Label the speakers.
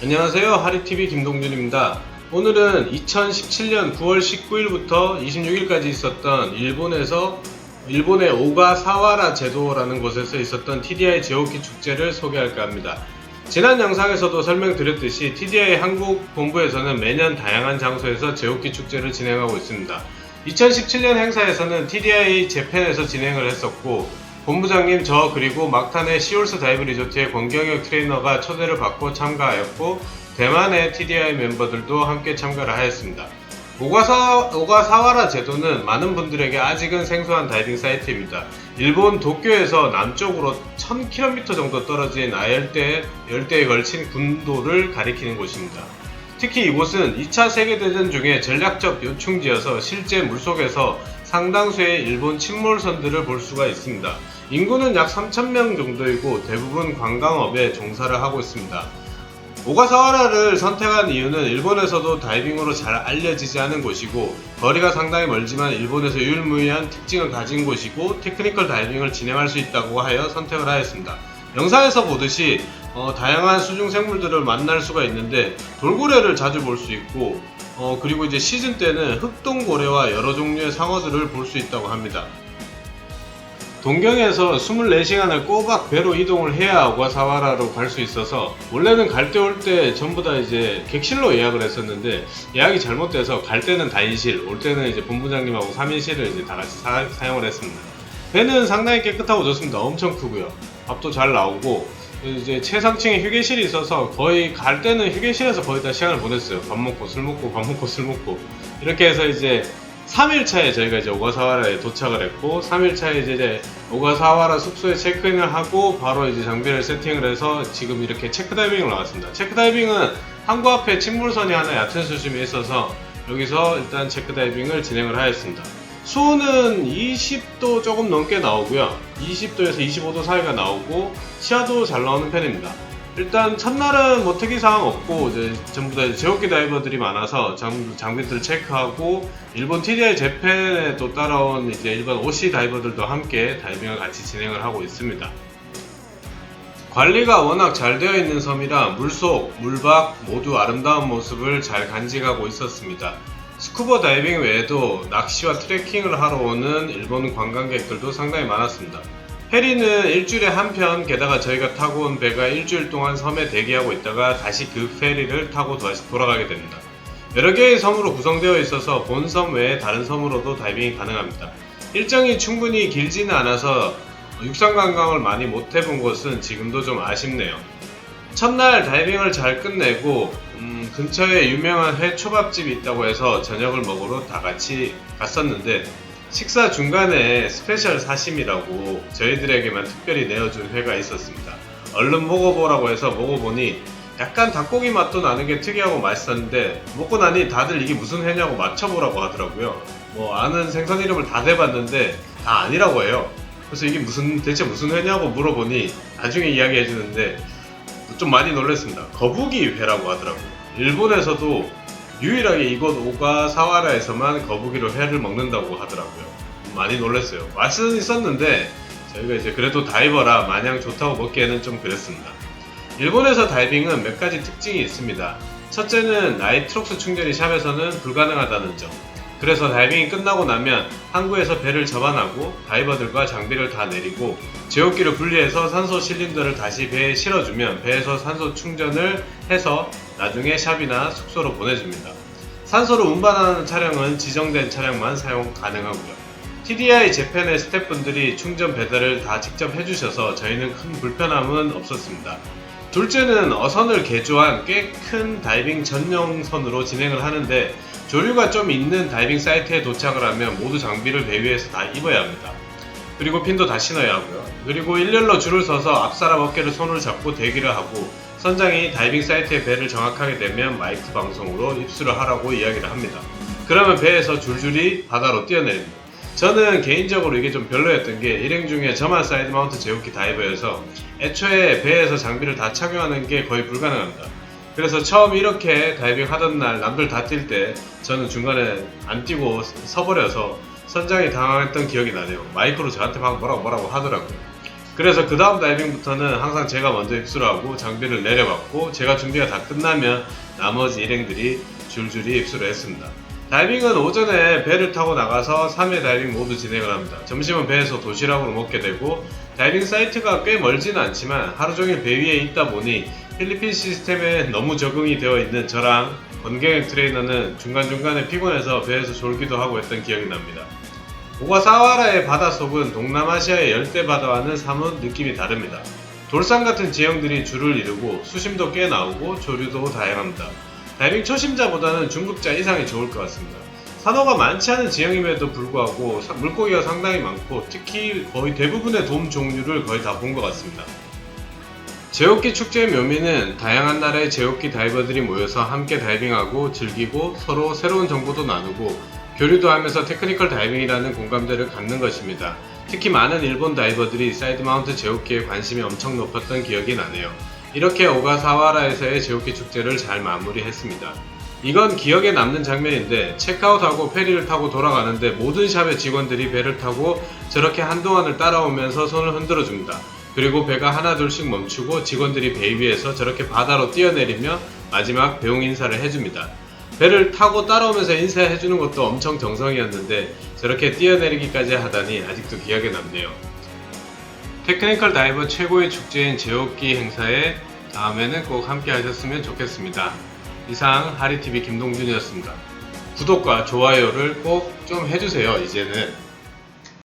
Speaker 1: 안녕하세요. 하리TV 김동준입니다. 오늘은 2017년 9월 19일부터 26일까지 있었던 일본의 오가사와라 제도라는 곳에서 있었던 TDI 제오키 축제를 소개할까 합니다. 지난 영상에서도 설명드렸듯이 TDI 한국 본부에서는 매년 다양한 장소에서 제오키 축제를 진행하고 있습니다. 2017년 행사에서는 TDI 재팬에서 진행을 했었고, 본부장님 저 그리고 막탄의 시올스 다이브 리조트의 권경혁 트레이너가 초대를 받고 참가하였고, 대만의 TDI mem버들도 함께 참가를 하였습니다. 오가사와라 제도는 많은 분들에게 아직은 생소한 다이빙 사이트입니다. 일본 도쿄에서 남쪽으로 1000km 정도 떨어진 열대에 걸친 군도를 가리키는 곳입니다. 특히 이곳은 2차 세계대전 중에 전략적 요충지여서 실제 물속에서 상당수의 일본 침몰선들을 볼 수가 있습니다. 인구는 약 3,000명 정도이고 대부분 관광업에 종사를 하고 있습니다. 오가사와라를 선택한 이유는 일본에서도 다이빙으로 잘 알려지지 않은 곳이고, 거리가 상당히 멀지만 일본에서 유일무이한 특징을 가진 곳이고 테크니컬 다이빙을 진행할 수 있다고 하여 선택을 하였습니다. 영상에서 보듯이 다양한 수중 생물들을 만날 수가 있는데, 돌고래를 자주 볼 수 있고, 그리고 이제 시즌 때는 흑동고래와 여러 종류의 상어들을 볼 수 있다고 합니다. 동경에서 24시간을 꼬박 배로 이동을 해야 오가사와라로 갈 수 있어서, 원래는 갈 때 올 때 전부 다 이제 객실로 예약을 했었는데, 예약이 잘못돼서 갈 때는 다인실, 올 때는 이제 본부장님하고 3인실을 이제 다 같이 사용을 했습니다. 배는 상당히 깨끗하고 좋습니다. 엄청 크고요. 밥도 잘 나오고, 이제 최상층에 휴게실이 있어서 거의 갈 때는 휴게실에서 거의 다 시간을 보냈어요. 밥 먹고 술 먹고 밥 먹고 술 먹고 이렇게 해서 이제 3일차에 저희가 이제 오가사와라에 도착을 했고, 3일차에 이제 오가사와라 숙소에 체크인을 하고 바로 이제 장비를 세팅을 해서 지금 이렇게 체크다이빙을 나왔습니다. 체크다이빙은 항구 앞에 침몰선이 하나 얕은 수심에 있어서 여기서 일단 체크다이빙을 진행을 하였습니다. 수온은 20도 조금 넘게 나오고요. 20도에서 25도 사이가 나오고 시야도 잘 나오는 편입니다. 일단 첫날은 뭐 특이사항 없고, 이제 전부 다 제오키 다이버들이 많아서 장비들을 체크하고, 일본 TDI 재팬에 또 따라온 이제 일본 OC 다이버들도 함께 다이빙을 같이 진행을 하고 있습니다. 관리가 워낙 잘 되어 있는 섬이라 물속, 물밖 모두 아름다운 모습을 잘 간직하고 있었습니다. 스쿠버 다이빙 외에도 낚시와 트레킹을 하러 오는 일본 관광객들도 상당히 많았습니다. 페리는 일주일에 한 편, 게다가 저희가 타고 온 배가 일주일 동안 섬에 대기하고 있다가 다시 그 페리를 타고 다시 돌아가게 됩니다. 여러 개의 섬으로 구성되어 있어서 본 섬 외에 다른 섬으로도 다이빙이 가능합니다. 일정이 충분히 길지는 않아서 육상 관광을 많이 못 해본 것은 지금도 좀 아쉽네요. 첫날 다이빙을 잘 끝내고 근처에 유명한 회 초밥집이 있다고 해서 저녁을 먹으러 다 같이 갔었는데, 식사 중간에 스페셜 사심이라고 저희들에게만 특별히 내어준 회가 있었습니다. 얼른 먹어보라고 해서 먹어보니 약간 닭고기 맛도 나는 게 특이하고 맛있었는데, 먹고 나니 다들 이게 무슨 회냐고 맞춰보라고 하더라고요. 뭐 아는 생선 이름을 다 대봤는데 다 아니라고 해요. 그래서 이게 대체 무슨 회냐고 물어보니 나중에 이야기해주는데 좀 많이 놀랐습니다. 거북이 회라고 하더라고요. 일본에서도 유일하게 이곳 오가사와라에서만 거북이로 회를 먹는다고 하더라고요. 많이 놀랐어요. 맛은 있었는데 저희가 이제 그래도 다이버라 마냥 좋다고 먹기에는 좀 그랬습니다. 일본에서 다이빙은 몇 가지 특징이 있습니다. 첫째는 나이트록스 충전이 샵에서는 불가능하다는 점. 그래서 다이빙이 끝나고 나면 항구에서 배를 접안하고 다이버들과 장비를 다 내리고 제오키를 분리해서 산소 실린더를 다시 배에 실어주면 배에서 산소 충전을 해서 나중에 샵이나 숙소로 보내줍니다. 산소를 운반하는 차량은 지정된 차량만 사용 가능하고요. TDI 재팬의 스태프분들이 충전 배달을 다 직접 해주셔서 저희는 큰 불편함은 없었습니다. 둘째는 어선을 개조한 꽤 큰 다이빙 전용선으로 진행을 하는데, 조류가 좀 있는 다이빙 사이트에 도착을 하면 모두 장비를 배 위에서 다 입어야 합니다. 그리고 핀도 다 신어야 하고요. 그리고 일렬로 줄을 서서 앞사람 어깨를 손을 잡고 대기를 하고, 선장이 다이빙 사이트의 배를 정확하게 되면 마이크 방송으로 입수를 하라고 이야기를 합니다. 그러면 배에서 줄줄이 바다로 뛰어내립니다. 저는 개인적으로 이게 좀 별로였던 게, 일행 중에 저만 사이드 마운트 제오키 다이버여서 애초에 배에서 장비를 다 착용하는 게 거의 불가능합니다. 그래서 처음 이렇게 다이빙 하던 날 남들 다 뛸 때 저는 중간에 안 뛰고 서버려서 선장이 당황했던 기억이 나네요. 마이크로 저한테 막 뭐라고 하더라고요. 그래서 그 다음 다이빙부터는 항상 제가 먼저 입수를 하고 장비를 내려받고 제가 준비가 다 끝나면 나머지 일행들이 줄줄이 입수를 했습니다. 다이빙은 오전에 배를 타고 나가서 3회 다이빙 모두 진행을 합니다. 점심은 배에서 도시락으로 먹게 되고 다이빙 사이트가 꽤 멀지는 않지만 하루 종일 배 위에 있다 보니 필리핀 시스템에 너무 적응이 되어 있는 저랑 권경혁 트레이너는 중간중간에 피곤해서 배에서 졸기도 하고 했던 기억이 납니다. 오가사와라의 바닷속은 동남아시아의 열대바다와는 사뭇 느낌이 다릅니다. 돌산 같은 지형들이 줄을 이루고 수심도 꽤 나오고 조류도 다양합니다. 다이빙 초심자보다는 중급자 이상이 좋을 것 같습니다. 산호가 많지 않은 지형임에도 불구하고 물고기가 상당히 많고 특히 거의 대부분의 돔 종류를 거의 다 본 것 같습니다. 제오키 축제의 묘미는 다양한 나라의 제오키 다이버들이 모여서 함께 다이빙하고 즐기고 서로 새로운 정보도 나누고 교류도 하면서 테크니컬 다이빙이라는 공감대를 갖는 것입니다. 특히 많은 일본 다이버들이 사이드 마운트 제오키에 관심이 엄청 높았던 기억이 나네요. 이렇게 오가사와라에서의 제오키 축제를 잘 마무리했습니다. 이건 기억에 남는 장면인데 체크아웃하고 페리를 타고 돌아가는데 모든 샵의 직원들이 배를 타고 저렇게 한동안을 따라오면서 손을 흔들어 줍니다. 그리고 배가 하나둘씩 멈추고 직원들이 배 위에서 저렇게 바다로 뛰어내리며 마지막 배웅 인사를 해줍니다. 배를 타고 따라오면서 인사해주는 것도 엄청 정성이었는데 저렇게 뛰어내리기까지 하다니 아직도 기억에 남네요. 테크니컬 다이버 최고의 축제인 제오키 행사에 다음에는 꼭 함께 하셨으면 좋겠습니다. 이상 하리TV 김동준이었습니다. 구독과 좋아요를 꼭 좀 해주세요. 이제는